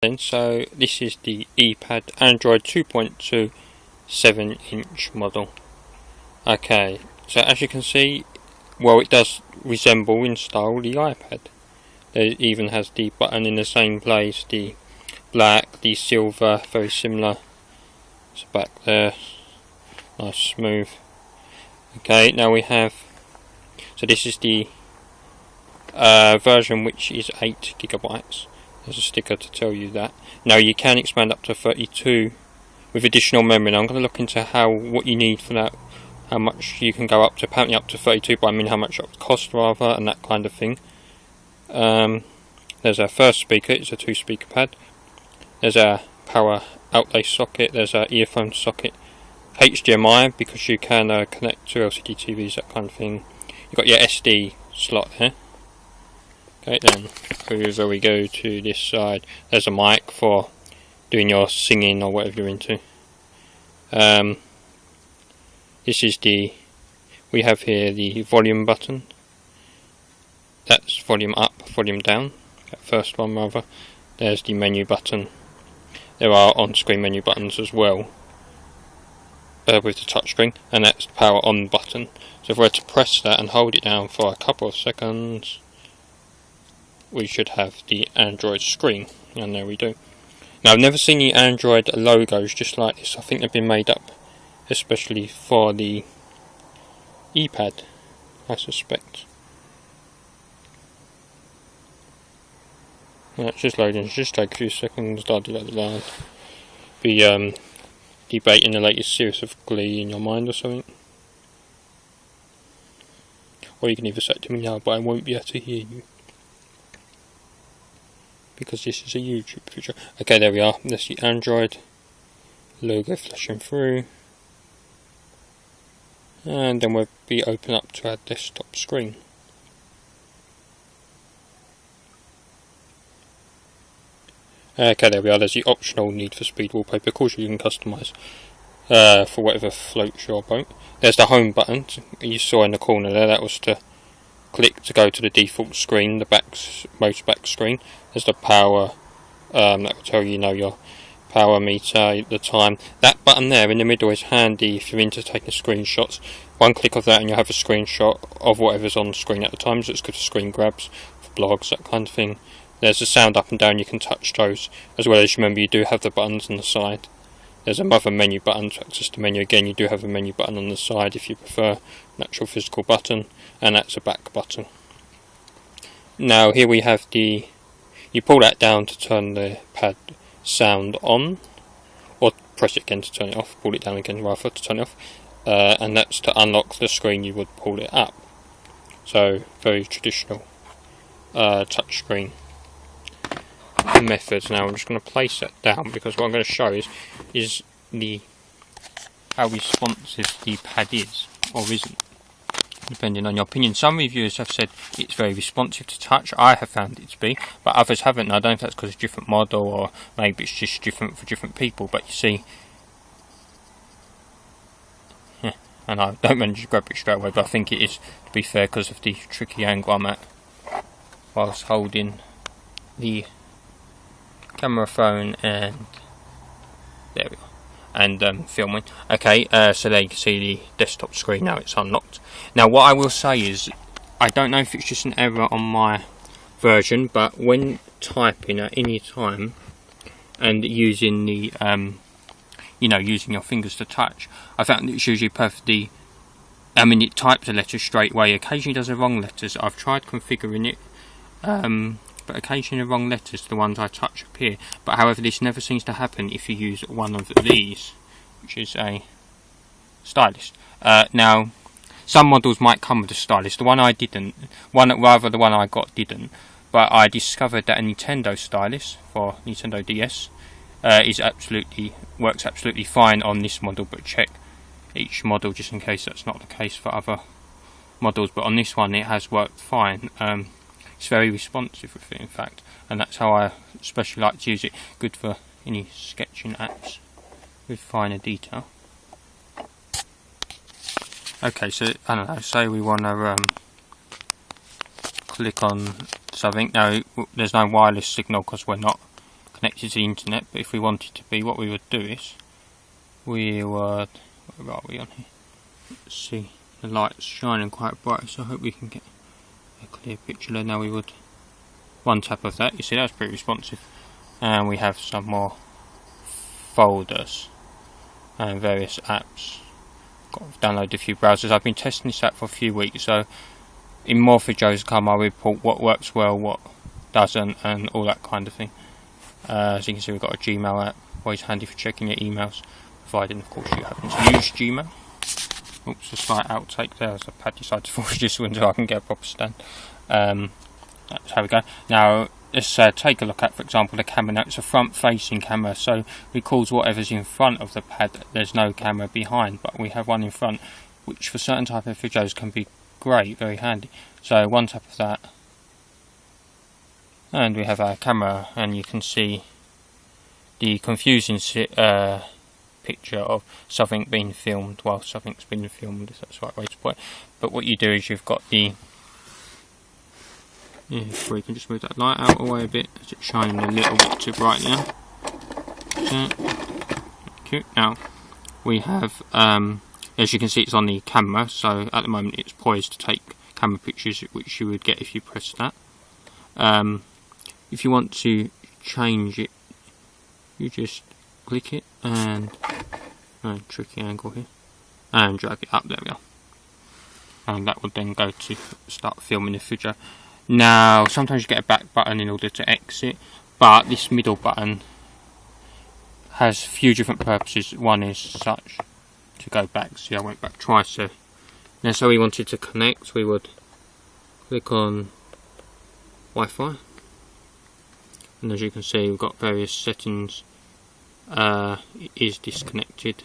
then, so this is the Epad Android 2.2 7-inch model. Okay, so as you can see, well, it does resemble in style the iPad. It even has the button in the same place, the black, the silver, very similar. It's back there, nice smooth. Okay, now we have, so this is the version which is 8 GB. There's a sticker to tell you that. Now you can expand up to 32 with additional memory. Now I'm going to look into what you need for that, how much you can go up to, apparently up to 32, but I mean how much it would cost rather, and that kind of thing. There's our first speaker, it's a 2-speaker pad. There's our power outlay socket, there's our earphone socket, HDMI because you can connect to LCD TVs, that kind of thing. You've got your SD slot here. Okay, then over we go to this side. There's a mic for doing your singing or whatever you're into. This is we have here the volume button. That's volume up, volume down. That first one rather. There's the menu button. There are on-screen menu buttons as well with the touchscreen, and that's the power on button. So if we were to press that and hold it down for a couple of seconds, we should have the Android screen, and there we do. Now I've never seen the Android logos just like this. I think they've been made up especially for the Epad, I suspect. Yeah, it's just loading, just take a few seconds, be debating the latest series of Glee in your mind or something. Or you can either say it to me now, but I won't be able to hear you, because this is a YouTube picture. Okay, there we are. There's the Android logo flashing through, and then we'll be open up to our desktop screen. Okay, there we are. There's the optional Need for Speed wallpaper. Of course, you can customise for whatever floats your boat. There's the home button you saw in the corner there. That was to click to go to the default screen, the most back screen. There's the power, that will tell you, your power meter, the time. That button there in the middle is handy if you're into taking screenshots. One click of that and you'll have a screenshot of whatever's on the screen at the time, so it's good for screen grabs, for blogs, that kind of thing. There's the sound up and down, you can touch those, as well as remember you do have the buttons on the side. There's another menu button to access the menu. Again, you do have a menu button on the side if you prefer an actual physical button, and that's a back button. Now here we have you pull that down to turn the pad sound on, or press it again to turn it off, pull it down again rather to turn it off, and that's to unlock the screen. You would pull it up. So very traditional touch screen methods. Now I'm just going to place that down because what I'm going to show is how responsive the pad is or isn't, depending on your opinion. Some reviewers have said it's very responsive to touch. I have found it to be, but others haven't. I don't know if that's because it's a different model or maybe it's just different for different people. But you see, and I don't manage to grab it straight away, but I think it is, to be fair, because of the tricky angle I'm at whilst holding the camera phone and there we go, and filming. Okay, so there you can see the desktop screen now. It's unlocked. Now what I will say is, I don't know if it's just an error on my version, but when typing at any time and using the using your fingers to touch, I found it's usually perfectly, it types a letter straight away. Occasionally does the wrong letters. I've tried configuring it, but occasionally the wrong letters, the ones I touch, appear. But however, this never seems to happen if you use one of these, which is a stylus. Now, some models might come with a stylus. The one I didn't, the one I got didn't. But I discovered that a Nintendo stylus for Nintendo DS works absolutely fine on this model. But check each model just in case that's not the case for other models. But on this one, it has worked fine. It's very responsive with it, in fact, and that's how I especially like to use it. Good for any sketching apps with finer detail. Okay, so I don't know, say we want to click on something. Now there's no wireless signal because we're not connected to the internet, but if we wanted to be, what we would do is we would, where are we on here? Let's see, the light's shining quite bright, so I hope we can get a clear picture there. Now we would one tap of that, you see that's pretty responsive, and we have some more folders and various apps. I've downloaded a few browsers. I've been testing this app for a few weeks, so in more videos to come I'll report what works well, what doesn't, and all that kind of thing. As you can see, we've got a Gmail app, always handy for checking your emails, providing of course you happen to use Gmail. Oops, a slight outtake there as the pad decided to force this window so I can get a proper stand. That's how we go. Now let's take a look at, for example, the camera. Now it's a front facing camera, so it records whatever's in front of the pad. There's no camera behind, but we have one in front, which for certain type of videos can be great, very handy. So one tap of that, and we have our camera, and you can see the confusing picture of something being filmed while something's been filmed, if that's the right way to put it. But what you do is you've got the, where you can just move that light out of the way a bit, as it's shining a little bit too bright now. Cute. Now we have, as you can see, it's on the camera, so at the moment it's poised to take camera pictures, which you would get if you press that. If you want to change it, you just click it and tricky angle here, and drag it up. There we go, and that would then go to start filming the video. Now sometimes you get a back button in order to exit, but this middle button has a few different purposes. One is such to go back. See, I went back twice there. Now, so we wanted to connect, we would click on Wi-Fi, and as you can see, we've got various settings. It is disconnected.